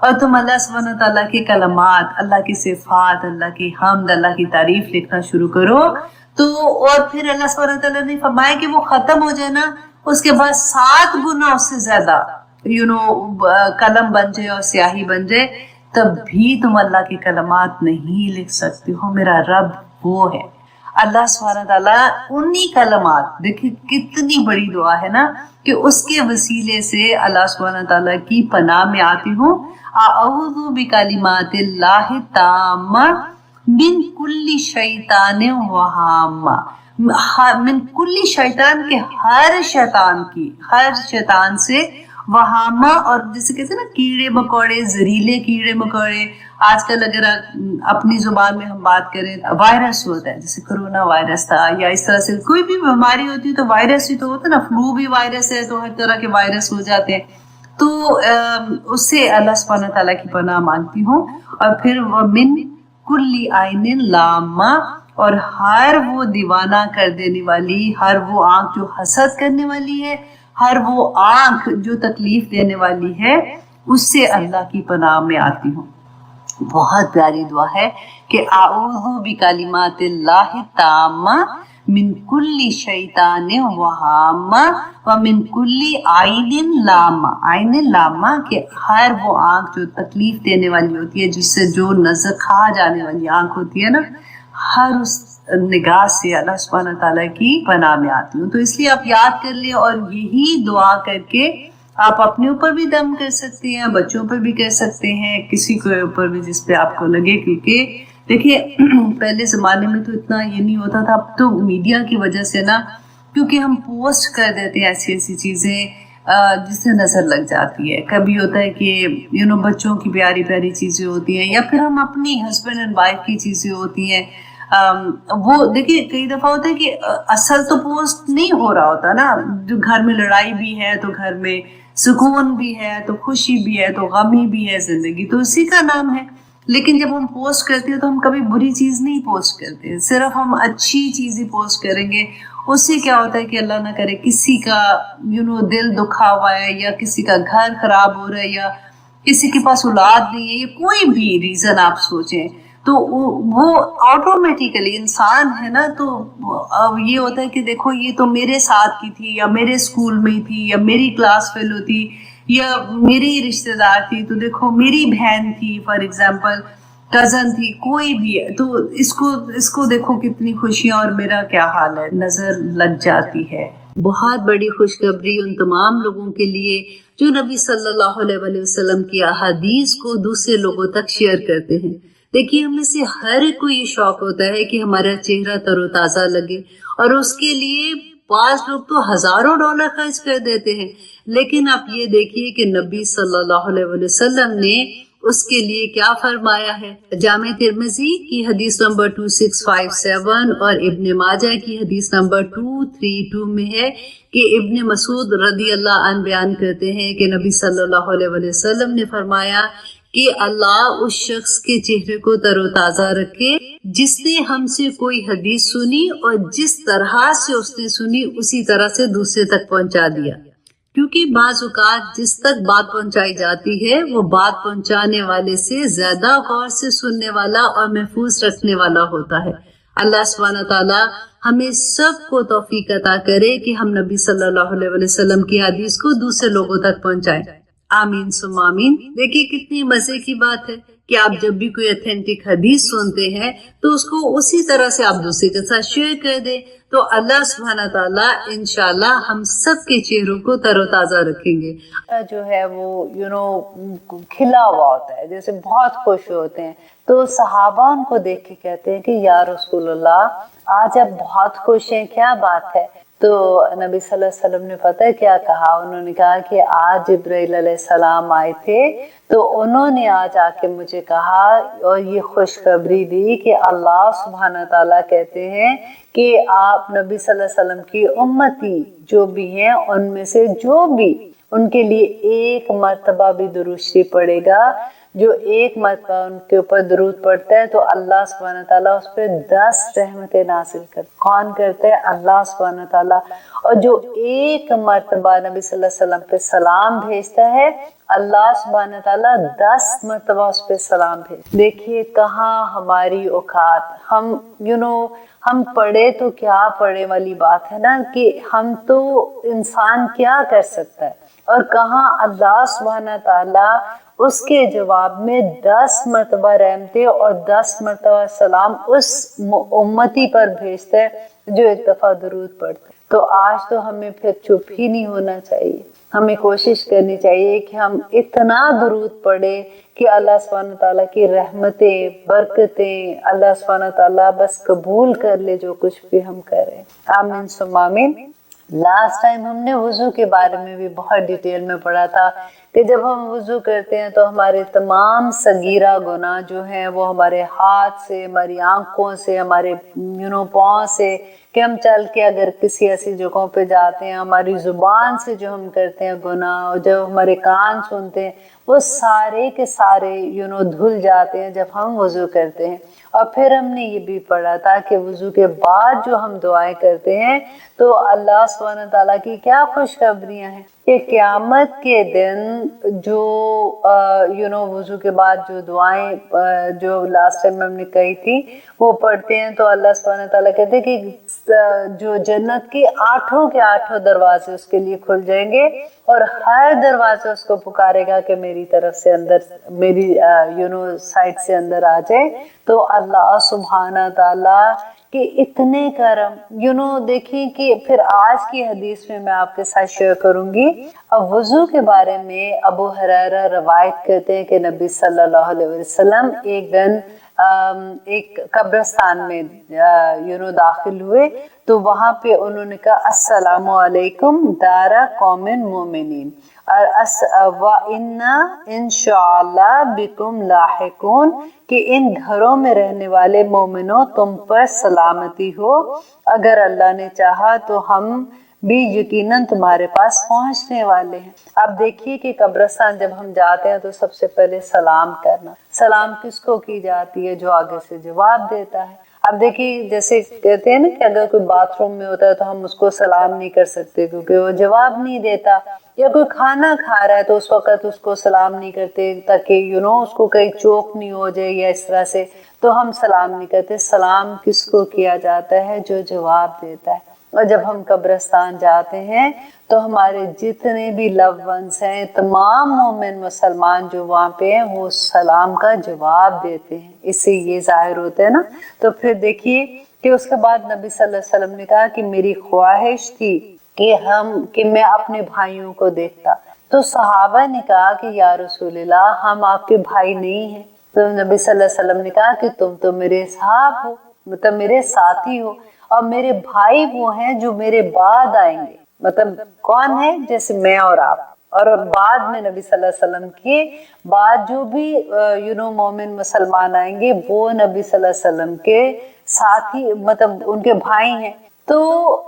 اور تم اللہ سبحانہ تعالیٰ کے کلمات، اللہ کی صفات، اللہ کی حمد، اللہ کی تعریف لکھنا شروع کرو تو، اور پھر اللہ سبحانہ تعالیٰ نے فرمایا کہ وہ ختم ہو جائے نا، اس کے بعد 7 گنا اس سے زیادہ قلم بن جائے اور سیاہی بن جائے، تب بھی تم اللہ کے کلمات نہیں لکھ سکتے ہو۔ میرا رب وہ ہے اللہ سبحانہ تعالیٰ، انہی کلمات، دیکھیں کتنی بڑی دعا ہے نا، کہ اس کے وسیلے سے اللہ سبحانہ تعالیٰ کی پناہ میں آتی ہوں۔ اعوذ بکلمات اللہ التامہ من کل شیطان وہامہ، من کل شیطان کے ہر شیطان سے، وہامہ، اور جسے کہتے ہیں نا کیڑے مکوڑے، زہریلے کیڑے مکوڑے، آج کل اگر اپنی زبان میں ہم بات کریں، وائرس ہوتا ہے، جیسے کرونا وائرس تھا، یا اس طرح سے کوئی بھی بیماری ہوتی ہے تو وائرس ہی تو ہوتا ہے نا، فلو بھی وائرس ہے، تو ہر طرح کے وائرس ہو جاتے ہیں، تو اس سے اللہ سبحانہ تعالیٰ کی پناہ مانگتی ہوں۔ اور پھر وَمِن کُلِّ عَيْنٍ لَامَّةٍ، اور ہر وہ دیوانہ کر دینے والی، ہر وہ آنکھ جو حسد کرنے والی ہے، ہر وہ آنکھ جو تکلیف دینے والی ہے، اس سے اللہ کی پناہ میں آتی ہوں۔ بہت پیاری دعا ہے کہ اعوذ بکلمات اللہ التامہ من کل شیطان وہامہ ومن کل عین لامہ، عین لامہ کہ ہر وہ آنکھ جو تکلیف دینے والی ہوتی ہے، جس سے جو نظر کھا جانے والی آنکھ ہوتی ہے نا، ہر اس نگاہ سے اللہ سبحانہ تعالیٰ کی پناہ میں آتی ہوں۔ تو اس لیے آپ یاد کر لیں، اور یہی دعا کر کے آپ اپنے اوپر بھی دم کر سکتے ہیں، بچوں پر بھی کر سکتے ہیں، کسی کے اوپر بھی جس پہ آپ کو لگے، کیونکہ دیکھیے پہلے زمانے میں تو اتنا یہ نہیں ہوتا تھا، اب تو میڈیا کی وجہ سے نا، کیونکہ ہم پوسٹ کر دیتے ہیں ایسی چیزیں جس سے نظر لگ جاتی ہے۔ کبھی ہوتا ہے کہ بچوں کی پیاری پیاری چیزیں ہوتی ہیں، یا پھر ہم اپنی ہسبینڈ اینڈ وائف کی چیزیں ہوتی ہیں، وہ دیکھیے کئی دفعہ ہوتا ہے کہ اصل تو پوسٹ نہیں ہو رہا ہوتا نا، جو گھر میں لڑائی بھی ہے تو گھر میں سکون بھی ہے، تو خوشی بھی ہے، تو غمی بھی ہے، زندگی تو اسی کا نام ہے۔ لیکن جب ہم پوسٹ کرتے ہیں تو ہم کبھی بری چیز نہیں پوسٹ کرتے، صرف ہم اچھی چیزیں پوسٹ کریں گے۔ اس سے کیا ہوتا ہے کہ اللہ نہ کرے کسی کا دل دکھا ہوا ہے، یا کسی کا گھر خراب ہو رہا ہے، یا کسی کے پاس اولاد نہیں ہے، یا کوئی بھی ریزن آپ سوچیں، تو وہ آٹومیٹیکلی انسان ہے نا، تو یہ ہوتا ہے کہ دیکھو یہ تو میرے ساتھ کی تھی، یا میرے اسکول میں تھی، یا میری کلاس فیلو تھی، یا میری رشتہ دار تھی، تو دیکھو میری بہن تھی، فار ایگزامپل کزن تھی، کوئی بھی ہے، تو اس کو دیکھو کتنی خوشیاں، اور میرا کیا حال ہے، نظر لگ جاتی ہے۔ بہت بڑی خوشخبری ان تمام لوگوں کے لیے جو نبی صلی اللہ علیہ وسلم کی احادیث کو دوسرے لوگوں تک شیئر کرتے ہیں۔ دیکھیے ہم میں سے ہر ایک کو یہ شوق ہوتا ہے کہ ہمارا چہرہ تر و تازہ لگے، اور اس کے لیے بعض لوگ تو ہزاروں ڈالر خرچ کر دیتے ہیں، لیکن آپ یہ دیکھیے کہ نبی صلی اللہ علیہ وسلم نے اس کے لیے کیا فرمایا ہے۔ جامع ترمذی کی حدیث نمبر 2657 اور ابن ماجہ کی حدیث نمبر 232 میں ہے کہ ابن مسعود رضی اللہ عنہ بیان کرتے ہیں کہ نبی صلی اللہ علیہ وسلم نے فرمایا کہ اللہ اس شخص کے چہرے کو تر و تازہ رکھے جس نے ہم سے کوئی حدیث سنی، اور جس طرح سے اس نے سنی اسی طرح سے دوسرے تک پہنچا دیا، کیونکہ بعض اوقات جس تک بات پہنچائی جاتی ہے وہ بات پہنچانے والے سے زیادہ غور سے سننے والا اور محفوظ رکھنے والا ہوتا ہے۔ اللہ سبحانہ تعالیٰ ہمیں سب کو توفیق عطا کرے کہ ہم نبی صلی اللہ علیہ وسلم کی حدیث کو دوسرے لوگوں تک پہنچائیں۔ آمین ثم آمین۔ دیکھیے کتنی مزے کی بات ہے کہ آپ جب بھی کوئی اتھینٹک حدیث سنتے ہیں تو اس کو اسی طرح سے آپ دوسرے کے ساتھ شیئر کر دیں، تو اللہ سبحانہ تعالیٰ انشاءاللہ ہم سب کے چہروں کو تر و تازہ رکھیں گے۔ جو ہے وہ کھلا ہوا ہوتا ہے، جیسے بہت خوش ہوتے ہیں، تو صحابہ ان کو دیکھ کے کہتے ہیں کہ یا رسول اللہ آج آپ بہت خوش ہیں، کیا بات ہے؟ تو نبی صلی اللہ علیہ وسلم نے پتہ ہے کیا کہا؟ انہوں نے کہا کہ آج جبرائیل علیہ السلام آئے تھے، تو انہوں نے آج آ کے مجھے کہا اور یہ خوشخبری دی کہ اللہ سبحانہ تعالیٰ کہتے ہیں کہ آپ نبی صلی اللہ علیہ وسلم کی امتی جو بھی ہیں ان میں سے جو بھی ان کے لیے ایک مرتبہ بھی درود شریف پڑھے گا، جو ایک مرتبہ ان کے اوپر درود پڑتا ہے تو اللہ سبحانہ تعالیٰ اس پہ 10 رحمتیں نازل کرتے۔ کون کرتے ہیں؟ اللہ سبحانہ تعالیٰ۔ اور جو ایک مرتبہ نبی صلی اللہ علیہ وسلم پہ سلام بھیجتا ہے، اللہ سبحانہ تعالیٰ 10 مرتبہ اس پہ سلام بھیج۔ دیکھیے کہاں ہماری اوقات، ہم پڑھے تو کیا پڑھے والی بات ہے نا، کہ ہم تو انسان کیا کر سکتا ہے، اور کہاں اللہ سبحانہ تعالیٰ اس کے جواب میں 10 مرتبہ رحمتیں اور 10 مرتبہ سلام اس امتی پر بھیجتا ہے جو ایک دفعہ درود پڑھتا ہے۔ تو آج تو ہمیں پھر چپ ہی نہیں ہونا چاہیے، ہمیں کوشش کرنی چاہیے کہ ہم اتنا درود پڑھیں کہ اللہ سبحانہ تعالیٰ کی رحمتیں، برکتیں اللہ سبحانہ تعالیٰ بس قبول کر لے جو کچھ بھی ہم کریں۔ آمین ثم آمین۔ لاسٹ ٹائم ہم نے وضو کے بارے میں بھی بہت ڈیٹیل میں پڑھا تھا کہ جب ہم وضو کرتے ہیں تو ہمارے تمام صغیرہ گناہ جو ہیں وہ ہمارے ہاتھ سے، ہماری آنکھوں سے، ہمارے پاؤں سے، کہ ہم چل کے اگر کسی ایسی جگہوں پہ جاتے ہیں، ہماری زبان سے جو ہم کرتے ہیں گناہ، اور جب ہمارے کان سنتے ہیں، وہ سارے کے سارے دھل جاتے ہیں جب ہم وضو کرتے ہیں۔ اور پھر ہم نے یہ بھی پڑھا تھا کہ وضو کے بعد جو ہم دعائیں کرتے ہیں تو اللہ سبحانہ تعالیٰ کی کیا خوشخبریاں ہیں کہ قیامت کے دن جو وضو کے بعد جو دعائیں جو لاسٹ ٹائم ہم نے کہی تھی وہ پڑھتے ہیں تو اللہ سبحانہ تعالیٰ کہتے ہیں کہ جو جنت کے 8 کے 8 دروازے اس کے لیے کھل جائیں گے، اور ہر دروازے اس کو پکارے گا کہ میری طرف سے اندر، میری سائڈ سے اندر آ جائے۔ تو اللہ سبحانہ تعالیٰ کہ اتنے کرم دیکھیں کہ پھر آج کی حدیث میں آپ کے ساتھ شیئر کروں گی۔ اب وضو کے بارے میں ابو ہریرہ روایت کرتے ہیں کہ نبی صلی اللہ علیہ وسلم ایک دن ایک قبرستان میں داخل ہوئے تو وہاں پہ انہوں نے کہا السلام علیکم دار قوم مومنین وَإِنَّا انشاءاللہ بکم لاحقون، کہ ان گھروں میں رہنے والے مومنوں تم پر سلامتی ہو، اگر اللہ نے چاہا تو ہم بھی یقیناً تمہارے پاس پہنچنے والے ہیں۔ اب دیکھیے کہ قبرستان جب ہم جاتے ہیں تو سب سے پہلے سلام کرنا، سلام کس کو کی جاتی ہے؟ جو آگے سے جواب دیتا ہے۔ اب دیکھیے جیسے کہتے ہیں نا کہ اگر کوئی باتھ روم میں ہوتا ہے تو ہم اس کو سلام نہیں کر سکتے کیونکہ وہ جواب نہیں دیتا، یا کوئی کھانا کھا رہا ہے تو اس وقت اس کو سلام نہیں کرتے تاکہ اس کو کہیں چوک نہیں ہو جائے یا اس طرح سے، تو ہم سلام نہیں کرتے۔ سلام کس کو کیا جاتا ہے؟ جو جواب دیتا ہے۔ اور جب ہم قبرستان جاتے ہیں تو ہمارے جتنے بھی لو ونس ہیں، تمام مومن مسلمان جو وہاں پہ ہیں وہ سلام کا جواب دیتے ہیں، اس سے یہ ظاہر ہوتا ہے نا۔ تو پھر دیکھیے کہ اس کے بعد نبی صلی اللہ علیہ وسلم نے کہا کہ میری خواہش تھی کہ میں اپنے بھائیوں کو دیکھتا، تو صحابہ نے کہا کہ یا رسول اللہ ہم آپ کے بھائی نہیں ہیں، تو نبی صلی اللہ علیہ وسلم نے کہا کہ تم تو میرے صحاب ہو، مطلب میرے ساتھی ہو، اور میرے بھائی وہ ہیں جو میرے بعد آئیں گے، مطلب کون ہے؟ جیسے میں اور آپ، اور بعد میں نبی صلی اللہ علیہ وسلم کے بعد جو بھی مومن مسلمان آئیں گے وہ نبی صلی اللہ علیہ وسلم کے ساتھی، مطلب ان کے بھائی ہیں۔ تو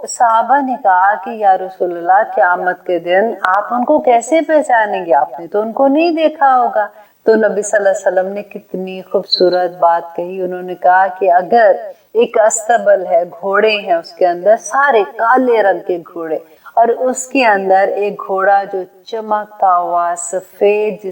صحابہ نے کہا کہ یا رسول اللہ قیامت کے دن آپ ان کو کیسے پہچانیں گے؟ آپ نے تو ان کو نہیں دیکھا ہوگا۔ تو نبی صلی اللہ علیہ وسلم نے کتنی خوبصورت بات کہی، انہوں نے کہا کہ اگر ایک استبل ہے، گھوڑے ہیں اس کے اندر، سارے کالے رنگ کے گھوڑے، اور اس کے اندر ایک گھوڑا جو چمکتا ہوا سفید،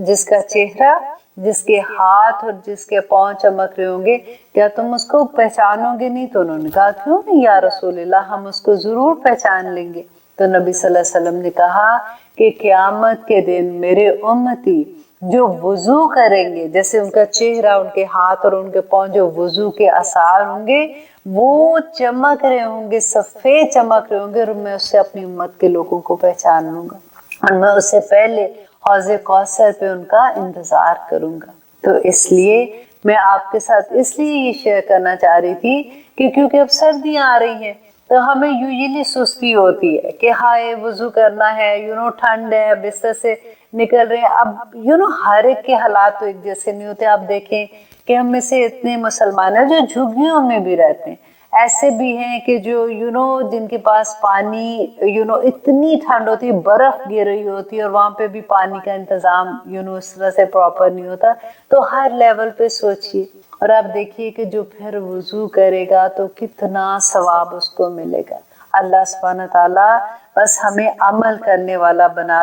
جس کا چہرہ، جس کے ہاتھ اور جس کے پاؤں چمک رہے ہوں گے، کیا تم اس کو پہچانو گے نہیں؟ تو انہوں نے کہا کیوں نہیں یا رسول اللہ، ہم اس کو ضرور پہچان لیں گے۔ تو نبی صلی اللہ علیہ وسلم نے کہا کہ قیامت کے دن میرے امتی جو وضو کریں گے، جیسے ان کا چہرہ، ان کے ہاتھ اور ان کے پاؤں جو وضو کے آثار ہوں گے وہ چمک رہے ہوں گے، سفید چمک رہے ہوں گے، اور میں اس سے اپنی امت کے لوگوں کو پہچان لوں گا، اور میں اس سے پہلے حوض کوثر پہ ان کا انتظار کروں گا۔ تو اس لیے میں آپ کے ساتھ اس لیے یہ شیئر کرنا چاہ رہی تھی کہ کیونکہ اب سردیاں آ رہی ہیں تو ہمیں یوزلی سستی ہوتی ہے کہ ہائے وضو کرنا ہے، ٹھنڈ ہے، بستر سے نکل رہے ہیں۔ اب ہر ایک کے حالات تو ایک جیسے نہیں ہوتے۔ آپ دیکھیں کہ ہم میں سے اتنے مسلمان ہیں جو جھگیوں میں بھی رہتے ہیں، ایسے بھی ہیں کہ جو جن کے پاس پانی اتنی ٹھنڈ ہوتی، برف گر رہی ہوتی ہے اور وہاں پہ بھی پانی کا انتظام اس طرح سے پراپر نہیں ہوتا. تو ہر لیول پہ سوچیے، اور آپ دیکھیے کہ جو پھر وضو کرے گا تو کتنا ثواب اس کو ملے گا. اللہ سبحانہ تعالیٰ بس ہمیں عمل کرنے والا بنا